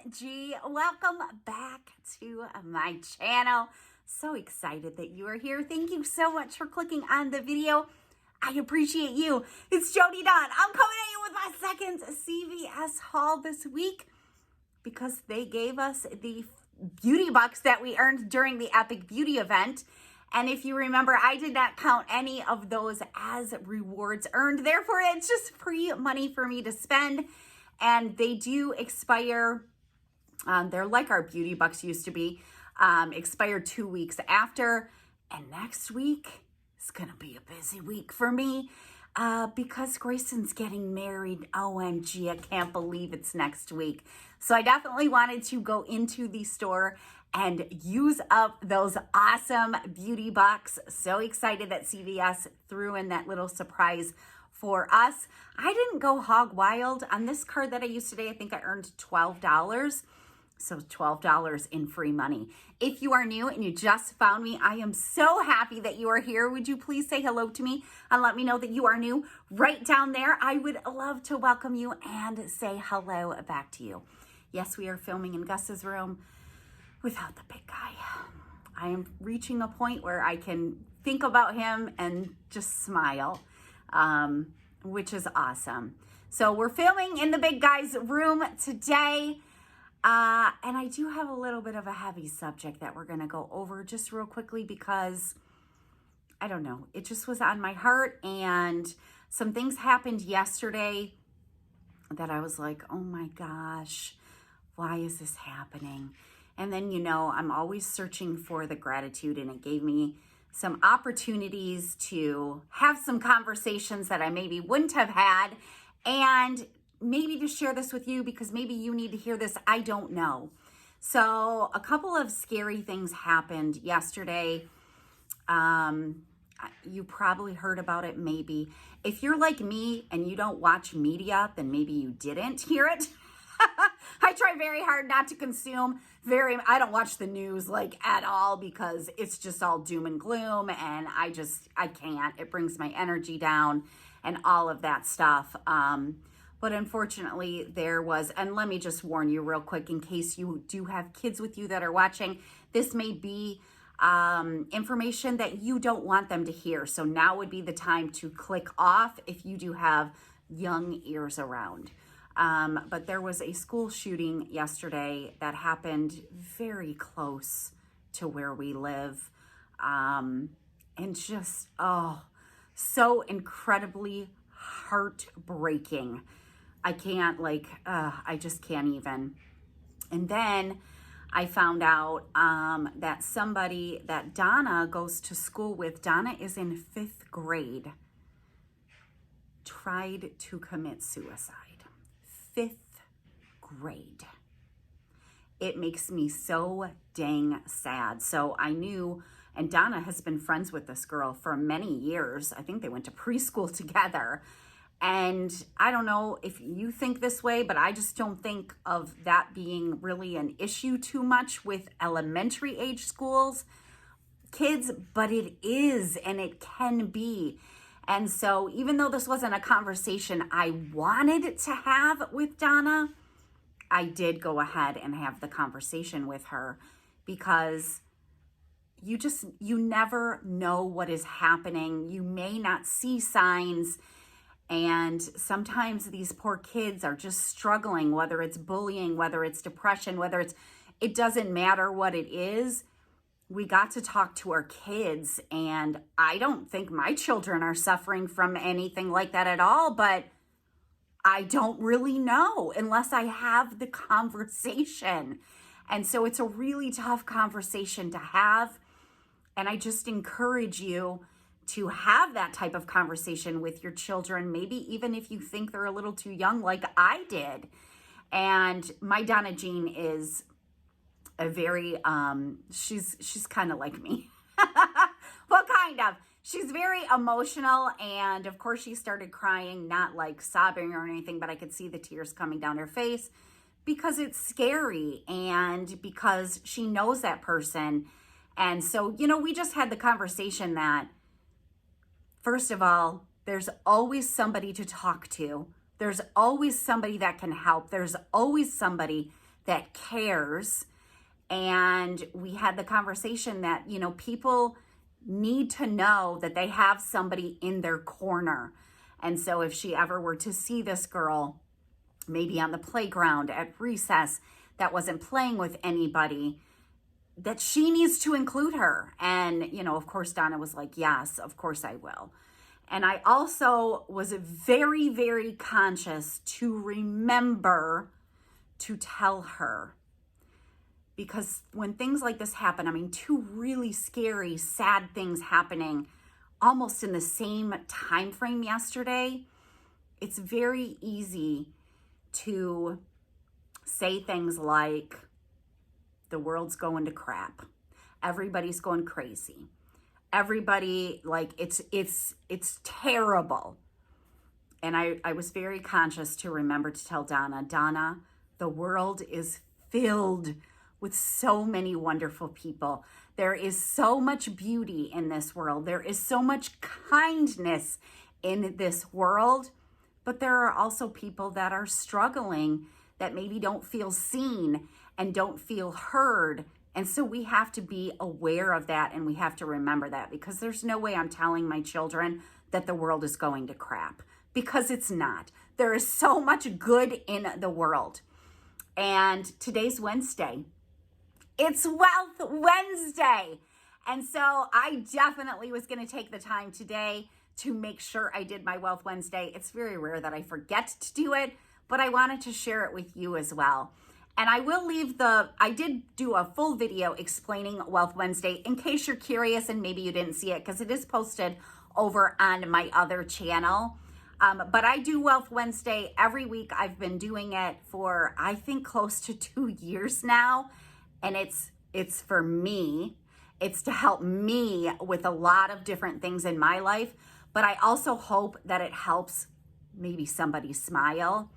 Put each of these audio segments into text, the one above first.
OMG, welcome back to my channel. So excited that you are here. Thank you so much for clicking on the video. I appreciate you. It's Jodi Dunn. I'm coming at you with my second CVS haul this week because they gave us the beauty bucks that we earned during the Epic Beauty event. And if you remember, I did not count any of those as rewards earned. Therefore, it's just free money for me to spend. And they do expire. They're like our beauty bucks used to be, expire 2 weeks after. And next week is going to be a busy week for me because Grayson's getting married. OMG, I can't believe it's next week. So I definitely wanted to go into the store and use up those awesome beauty bucks. So excited that CVS threw in that little surprise for us. I didn't go hog wild on this card that I used today. I think I earned $12. So $12 in free money. If you are new and you just found me, I am so happy that you are here. Would you please say hello to me and let me know that you are new right down there? I would love to welcome you and say hello back to you. Yes, we are filming in Gus's room without the big guy. I am reaching a point where I can think about him and just smile, which is awesome. So we're filming in the big guy's room today. And I do have a little bit of a heavy subject that we're going to go over just real quickly because, I don't know, it just was on my heart. And some things happened yesterday that I was like, oh my gosh, why is this happening? And then, you know, I'm always searching for the gratitude, and it gave me some opportunities to have some conversations that I maybe wouldn't have had, and maybe to share this with you because maybe you need to hear this. I don't know. So a couple of scary things happened yesterday. You probably heard about it maybe. If you're like me and you don't watch media, then maybe you didn't hear it. I try very hard not to consume I don't watch the news like at all because it's just all doom and gloom, and I can't. It brings my energy down and all of that stuff. But unfortunately there was, and let me just warn you real quick in case you do have kids with you that are watching, this may be information that you don't want them to hear. So now would be the time to click off if you do have young ears around. But there was a school shooting yesterday that happened very close to where we live. And just, so incredibly heartbreaking. I can't I just can't even. And then I found out that somebody that Donna goes to school with, Donna is in 5th grade, tried to commit suicide. 5th grade. It makes me so dang sad. So I knew, and Donna has been friends with this girl for many years. I think they went to preschool together. And I don't know if you think this way, but I just don't think of that being really an issue too much with elementary age kids, but it is, and it can be. And so even though this wasn't a conversation I wanted to have with Donna, I did go ahead and have the conversation with her because you never know what is happening. You may not see signs. And sometimes these poor kids are just struggling, whether it's bullying, whether it's depression, it doesn't matter what it is. We got to talk to our kids, and I don't think my children are suffering from anything like that at all, but I don't really know unless I have the conversation. And so it's a really tough conversation to have. And I just encourage you to have that type of conversation with your children, maybe even if you think they're a little too young, like I did. And my Donna Jean is a very, she's kind of like me. Well, kind of. She's very emotional, and of course she started crying, not like sobbing or anything, but I could see the tears coming down her face because it's scary and because she knows that person. And so, you know, we just had the conversation that, first of all, there's always somebody to talk to. There's always somebody that can help. There's always somebody that cares. And we had the conversation that, people need to know that they have somebody in their corner. And so if she ever were to see this girl, maybe on the playground at recess, that wasn't playing with anybody, that she needs to include her. And, of course, Donna was like, yes, of course I will. And I also was very, very conscious to remember to tell her. Because when things like this happen, two really scary, sad things happening almost in the same time frame yesterday, it's very easy to say things like, the world's going to crap. Everybody's going crazy. Everybody, it's terrible. And I was very conscious to remember to tell Donna, the world is filled with so many wonderful people. There is so much beauty in this world. There is so much kindness in this world, but there are also people that are struggling, that maybe don't feel seen and don't feel heard. And so we have to be aware of that, and we have to remember that, because there's no way I'm telling my children that the world is going to crap, because it's not. There is so much good in the world. And today's Wednesday. It's Wealth Wednesday. And so I definitely was going to take the time today to make sure I did my Wealth Wednesday. It's very rare that I forget to do it, but I wanted to share it with you as well. And I will leave I did do a full video explaining Wealth Wednesday in case you're curious and maybe you didn't see it, because it is posted over on my other channel. But I do Wealth Wednesday every week. I've been doing it for, I think, close to 2 years now. And it's for me. It's to help me with a lot of different things in my life. But I also hope that it helps maybe somebody smile.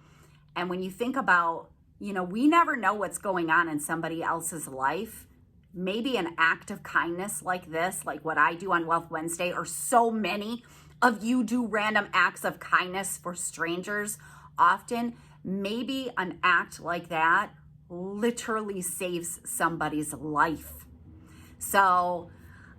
And when you think about, we never know what's going on in somebody else's life. Maybe an act of kindness like this, like what I do on Wealth Wednesday, or so many of you do random acts of kindness for strangers often. Maybe an act like that literally saves somebody's life. So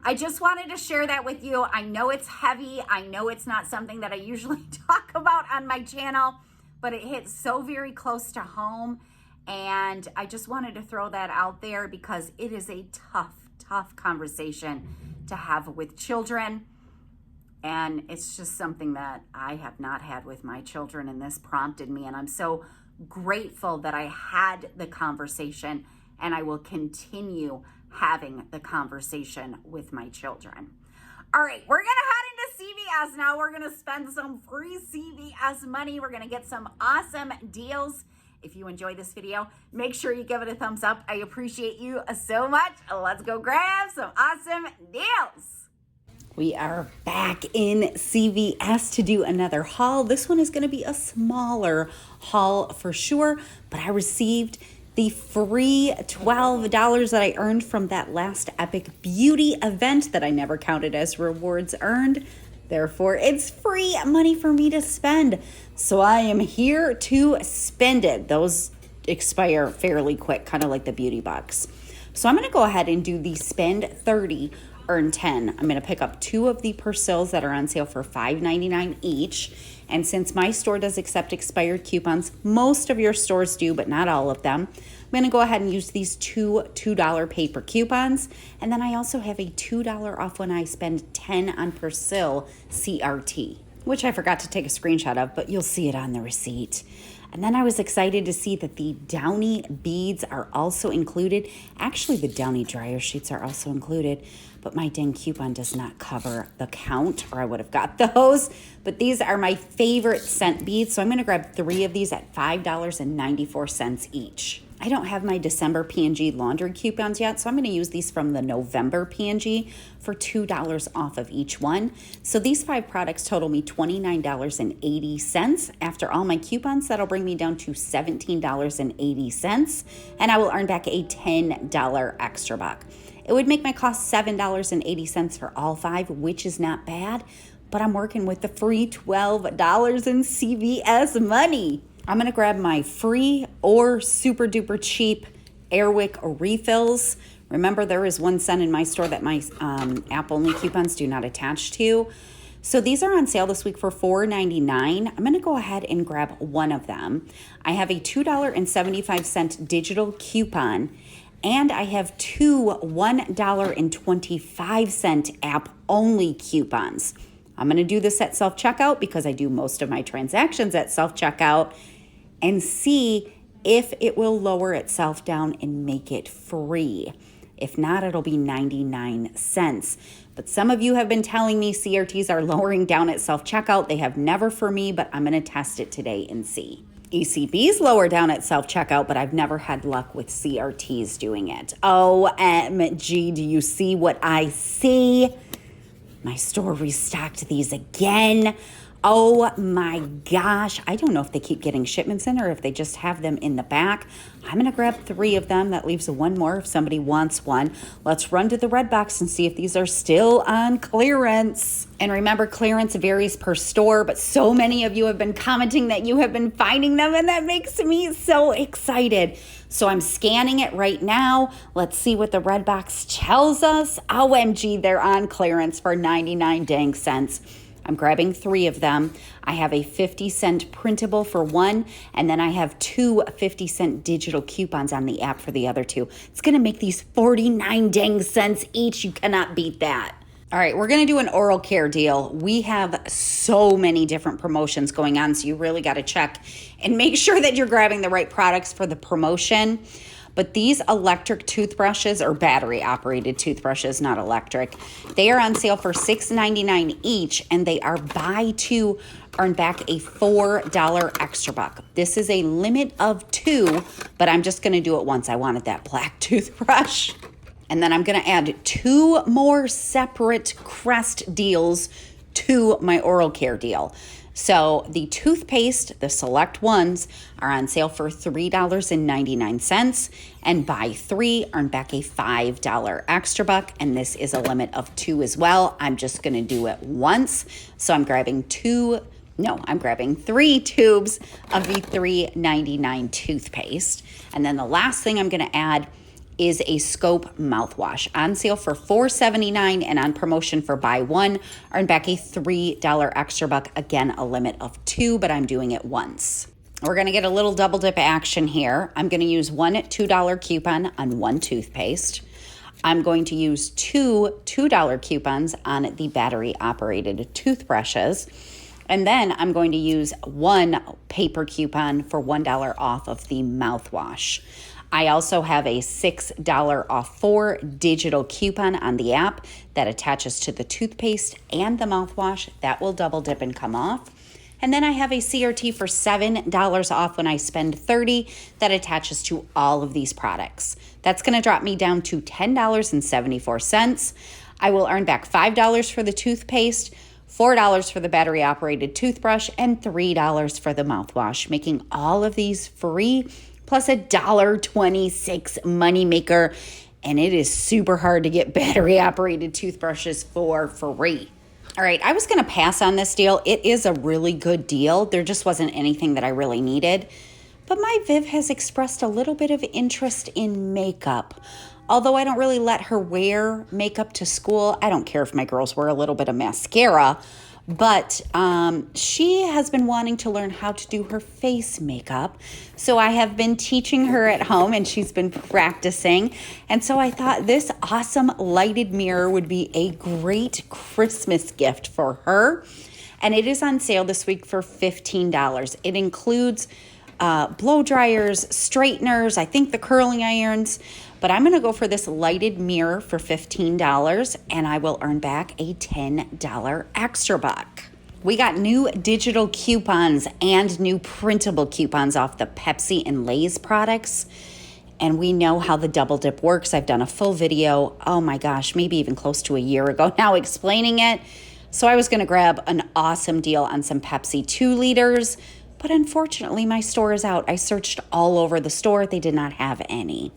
I just wanted to share that with you. I know it's heavy. I know it's not something that I usually talk about on my channel, but it hits so very close to home. And I just wanted to throw that out there because it is a tough conversation to have with children. And it's just something that I have not had with my children, and this prompted me. And I'm so grateful that I had the conversation, and I will continue having the conversation with my children. All right, we're gonna head into CVS now. We're gonna spend some free CVS money. We're gonna get some awesome deals. If you enjoy this video, make sure you give it a thumbs up. I appreciate you so much. Let's go grab some awesome deals. We are back in CVS to do another haul. This one is going to be a smaller haul for sure, but I received the free $12 that I earned from that last Epic Beauty event that I never counted as rewards earned. Therefore, it's free money for me to spend. So I am here to spend it. Those expire fairly quick, kind of like the beauty bucks. So I'm going to go ahead and do the spend 30, earn 10. I'm going to pick up 2 of the Persills that are on sale for $5.99 each. And since my store does accept expired coupons, most of your stores do, but not all of them, I'm going to go ahead and use these 2 $2 paper coupons. And then I also have a $2 off when I spend 10 on Persil CRT, which I forgot to take a screenshot of, but you'll see it on the receipt. And then I was excited to see that the Downy beads are also included. Actually, the Downy dryer sheets are also included, but my dang coupon does not cover the count, or I would have got those. But these are my favorite scent beads, so I'm going to grab 3 of these at $5.94 each. I don't have my December P&G laundry coupons yet, so I'm going to use these from the November P&G for $2 off of each one. So these 5 products total me $29.80. After all my coupons, that'll bring me down to $17.80, and I will earn back a $10 extra buck. It would make my cost $7.80 for all 5, which is not bad, but I'm working with the free $12 in CVS money. I'm gonna grab my free or super duper cheap Airwick refills. Remember, there is 1 cent in my store that my app only coupons do not attach to. So these are on sale this week for $4.99. I'm gonna go ahead and grab one of them. I have a $2.75 digital coupon, and I have two $1.25 app only coupons. I'm gonna do this at self-checkout because I do most of my transactions at self-checkout, and see if it will lower itself down and make it free. If not, it'll be 99 cents. But some of you have been telling me CRTs are lowering down at self-checkout. They have never for me, but I'm gonna test it today and see. ECB's lower down at self-checkout, but I've never had luck with CRTs doing it. OMG, do you see what I see? My store restocked these again. Oh my gosh. I don't know if they keep getting shipments in or if they just have them in the back. I'm going to grab 3 of them. That leaves one more if somebody wants one. Let's run to the red box and see if these are still on clearance. And remember, clearance varies per store, but so many of you have been commenting that you have been finding them, and that makes me so excited. So I'm scanning it right now. Let's see what the red box tells us. OMG, they're on clearance for 99 dang cents. I'm grabbing 3 of them. I have a 50-cent printable for one, and then I have 2 50-cent digital coupons on the app for the other 2. It's gonna make these 49 dang cents each. You cannot beat that. All right, we're gonna do an oral care deal. We have so many different promotions going on, so you really gotta check and make sure that you're grabbing the right products for the promotion. But these electric toothbrushes, or battery operated toothbrushes, not electric, they are on sale for $6.99 each, and they are buy 2, earn back a $4 extra buck. This is a limit of 2, but I'm just gonna do it once. I wanted that black toothbrush. And then I'm gonna add 2 more separate Crest deals to my oral care deal. So the toothpaste, the select ones, are on sale for $3.99, and buy 3, earn back a $5 extra buck, and this is a limit of 2 as well. I'm just gonna do it once. So I'm grabbing 3 tubes of the $3.99 toothpaste. And then the last thing I'm gonna add is a Scope mouthwash, on sale for $4.79 and on promotion for buy 1, earn back a $3 extra buck. Again, a limit of 2, but I'm doing it once. We're gonna get a little double dip action here. I'm gonna use one $2 coupon on one toothpaste. I'm going to use 2 $2 coupons on the battery operated toothbrushes. And then I'm going to use 1 paper coupon for $1 off of the mouthwash. I also have a $6 off 4 digital coupon on the app that attaches to the toothpaste and the mouthwash. That will double dip and come off. And then I have a CRT for $7 off when I spend $30 that attaches to all of these products. That's going to drop me down to $10.74. I will earn back $5 for the toothpaste, $4 for the battery operated toothbrush, and $3 for the mouthwash, making all of these free, plus a $1.26 moneymaker. And it is super hard to get battery operated toothbrushes for free. All right, I was gonna pass on this deal. It is a really good deal. There just wasn't anything that I really needed. But my Viv has expressed a little bit of interest in makeup. Although I don't really let her wear makeup to school. I don't care if my girls wear a little bit of mascara. But she has been wanting to learn how to do her face makeup. So I have been teaching her at home, and she's been practicing. And so I thought this awesome lighted mirror would be a great Christmas gift for her. And it is on sale this week for $15. It includes blow dryers, straighteners, I think the curling irons. But I'm going to go for this lighted mirror for $15, and I will earn back a $10 extra buck. We got new digital coupons and new printable coupons off the Pepsi and Lay's products. And we know how the double dip works. I've done a full video, oh my gosh, maybe even close to a year ago now, explaining it. So I was going to grab an awesome deal on some Pepsi 2 liters, but unfortunately my store is out. I searched all over the store. They did not have any.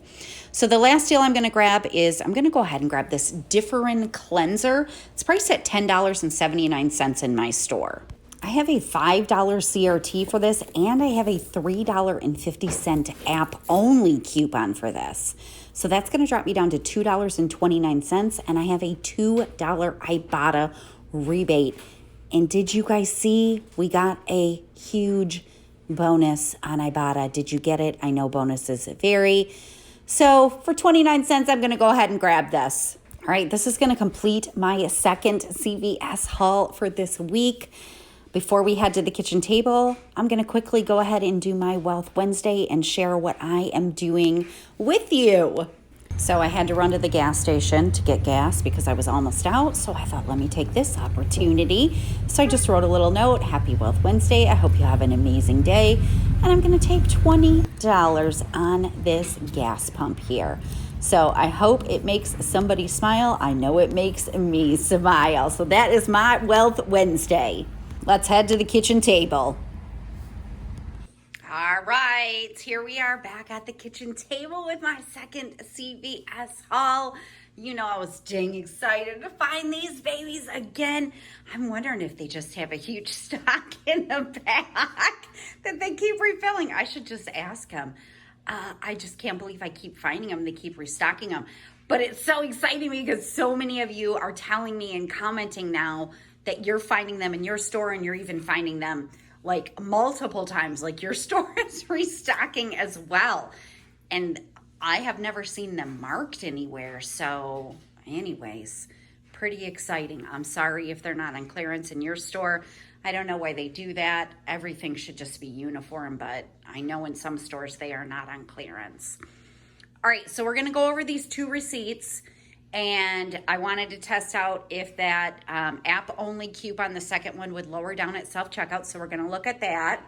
So the last deal I'm going to grab is, I'm going to go ahead and grab this Differin cleanser. It's priced at $10.79 in my store. I have a $5 CRT for this, and I have a $3.50 app-only coupon for this. So that's going to drop me down to $2.29, and I have a $2 Ibotta rebate. And did you guys see we got a huge bonus on Ibotta? Did you get it? I know bonuses vary. So for 29 cents, I'm going to go ahead and grab this. All right, this is going to complete my second CVS haul for this week. Before we head to the kitchen table, I'm going to quickly go ahead and do my Wealth Wednesday and share what I am doing with you. So I had to run to the gas station to get gas because I was almost out. So I thought, let me take this opportunity. So I just wrote a little note, Happy Wealth Wednesday. I hope you have an amazing day. And I'm going to take $20 on this gas pump here. So I hope it makes somebody smile. I know it makes me smile. So that is my Wealth Wednesday. Let's head to the kitchen table. All right, here we are back at the kitchen table with my second CVS haul. You know, I was dang excited to find these babies again. I'm wondering if they just have a huge stock in the back that they keep refilling. I should just ask them. I just can't believe I keep finding them. They keep restocking them. But it's so exciting because so many of you are telling me and commenting now that you're finding them in your store, and you're even finding them like multiple times, like your store is restocking as well. And I have never seen them marked anywhere. So anyways, pretty exciting. I'm sorry if they're not on clearance in your store. I don't know why they do that. Everything should just be uniform, but I know in some stores they are not on clearance. All right, so we're gonna go over these two receipts. And I wanted to test out if that app-only coupon, the second one, would lower down at self-checkout. So we're going to look at that.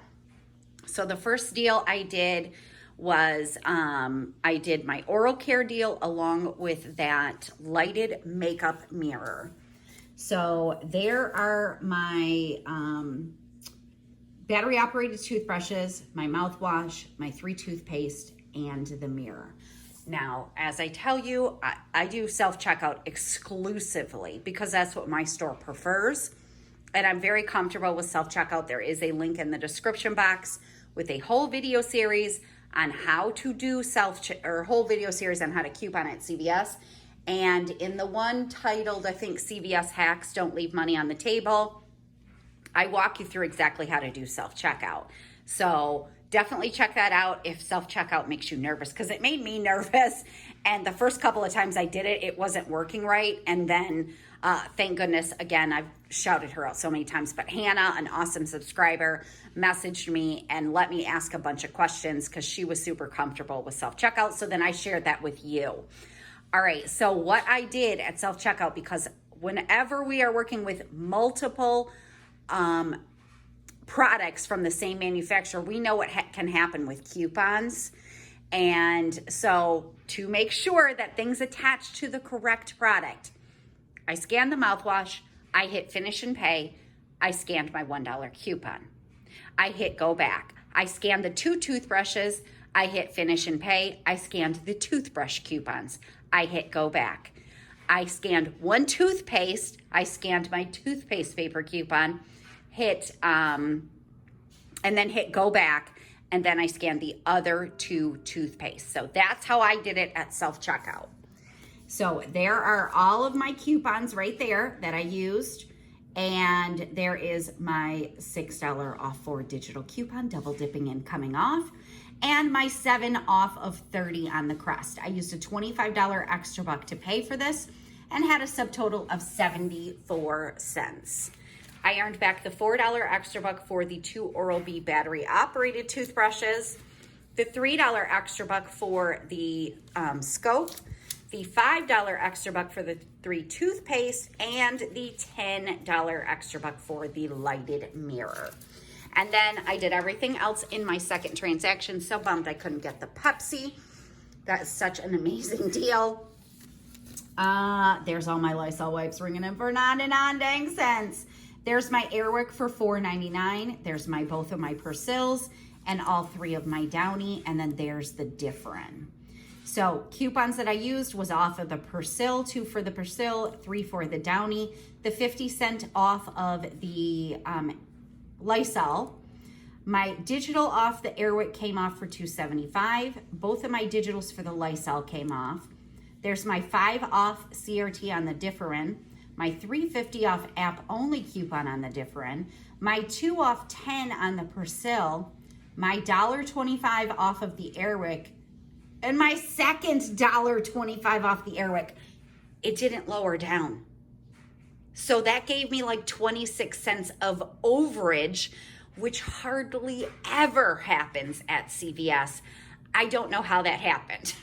So the first deal I did was I did my oral care deal along with that lighted makeup mirror. So there are my battery-operated toothbrushes, my mouthwash, my 3 toothpaste, and the mirror. Now, as I tell you, I do self-checkout exclusively because that's what my store prefers. And I'm very comfortable with self-checkout. There is a link in the description box with a whole video series on how to do whole video series on how to coupon at CVS. And in the one titled, I think, CVS Hacks Don't Leave Money on the Table, I walk you through exactly how to do self-checkout. So definitely check that out if self-checkout makes you nervous, because it made me nervous. And the first couple of times I did it, it wasn't working right. And then, thank goodness, again, I've shouted her out so many times, but Hannah, an awesome subscriber, messaged me and let me ask a bunch of questions because she was super comfortable with self-checkout. So then I shared that with you. All right, so what I did at self-checkout, because whenever we are working with multiple products from the same manufacturer, we know what can happen with coupons. And so to make sure that things attach to the correct product, I scanned the mouthwash, I hit finish and pay, I scanned my $1 coupon. I hit go back. I scanned the 2 toothbrushes, I hit finish and pay, I scanned the toothbrush coupons. I hit go back. I scanned 1 toothpaste, I scanned my toothpaste paper coupon, and then hit go back, and then I scanned the other 2 toothpaste. So that's how I did it at self-checkout. So there are all of my coupons right there that I used, and there is my $6 off 4 digital coupon, double dipping and coming off, and my 7 off of 30 on the crest. I used a $25 extra buck to pay for this and had a subtotal of 74 cents. I earned back the $4 extra buck for the 2 Oral-B battery operated toothbrushes, the $3 extra buck for the scope, the $5 extra buck for the 3 toothpaste, and the $10 extra buck for the lighted mirror. And then I did everything else in my second transaction. So bummed I couldn't get the Pepsi. That is such an amazing deal. There's all my Lysol wipes ringing in for 99 dang cents. There's my Airwick for $4.99. There's both of my Persil and all 3 of my Downy. And then there's the Differin. So coupons that I used was off of the Persil, 2 for the Persil, 3 for the Downy, the 50 cent off of the Lysol. My digital off the Airwick came off for $2.75. Both of my digitals for the Lysol came off. There's my 5 off CRT on the Differin, my $3.50 off app only coupon on the Differin, my 2 off 10 on the Persil, my $1.25 off of the Airwick, and my second $1.25 off the Airwick. It didn't lower down. So that gave me like 26 cents of overage, which hardly ever happens at CVS. I don't know how that happened.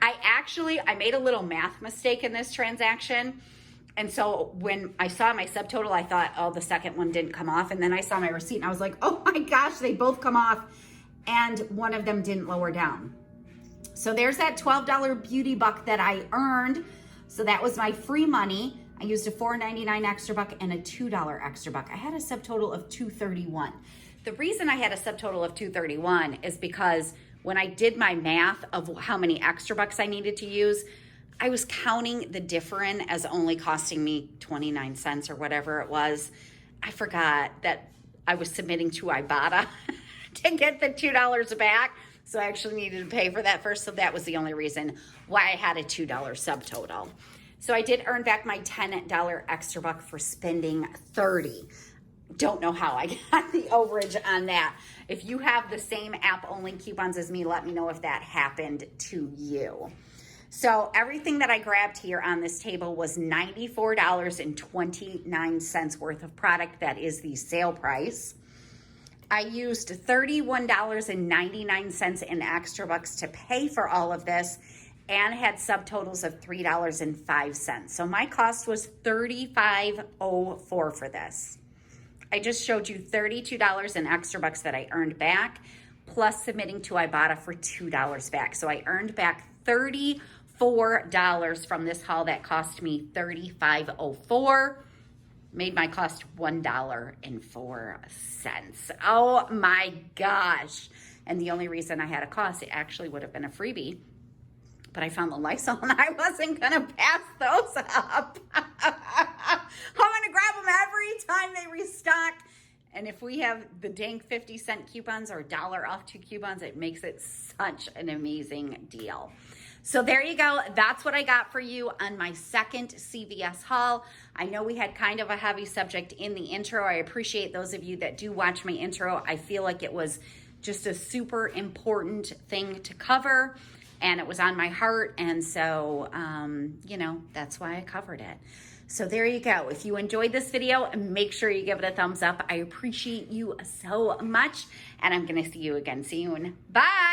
I made a little math mistake in this transaction. And so when I saw my subtotal, I thought, oh, the second one didn't come off. And then I saw my receipt and I was like, oh my gosh, they both come off. And one of them didn't lower down. So there's that $12 beauty buck that I earned. So that was my free money. I used a $4.99 extra buck and a $2 extra buck. I had a subtotal of $2.31. The reason I had a subtotal of $2.31 is because when I did my math of how many extra bucks I needed to use, I was counting the Differin as only costing me 29 cents or whatever it was. I forgot that I was submitting to Ibotta to get the $2 back. So I actually needed to pay for that first. So that was the only reason why I had a $2 subtotal. So I did earn back my $10 extra buck for spending $30. Don't know how I got the overage on that. If you have the same app only coupons as me, let me know if that happened to you. So everything that I grabbed here on this table was $94.29 worth of product. That is the sale price. I used $31.99 in extra bucks to pay for all of this and had subtotals of $3.05. So my cost was $35.04 for this. I just showed you $32 in extra bucks that I earned back, plus submitting to Ibotta for $2 back. So I earned back $34 from this haul that cost me $35.04. Made my cost $1.04. Oh my gosh. And the only reason I had a cost, it actually would have been a freebie. But I found the Lysol and I wasn't going to pass those up. I'm going to grab them every time they restock. And if we have the dang 50-cent coupons or $1 off 2 coupons, it makes it such an amazing deal. So there you go. That's what I got for you on my second CVS haul. I know we had kind of a heavy subject in the intro. I appreciate those of you that do watch my intro. I feel like it was just a super important thing to cover. And it was on my heart, and so, that's why I covered it. So there you go. If you enjoyed this video, make sure you give it a thumbs up. I appreciate you so much, and I'm going to see you again soon. Bye!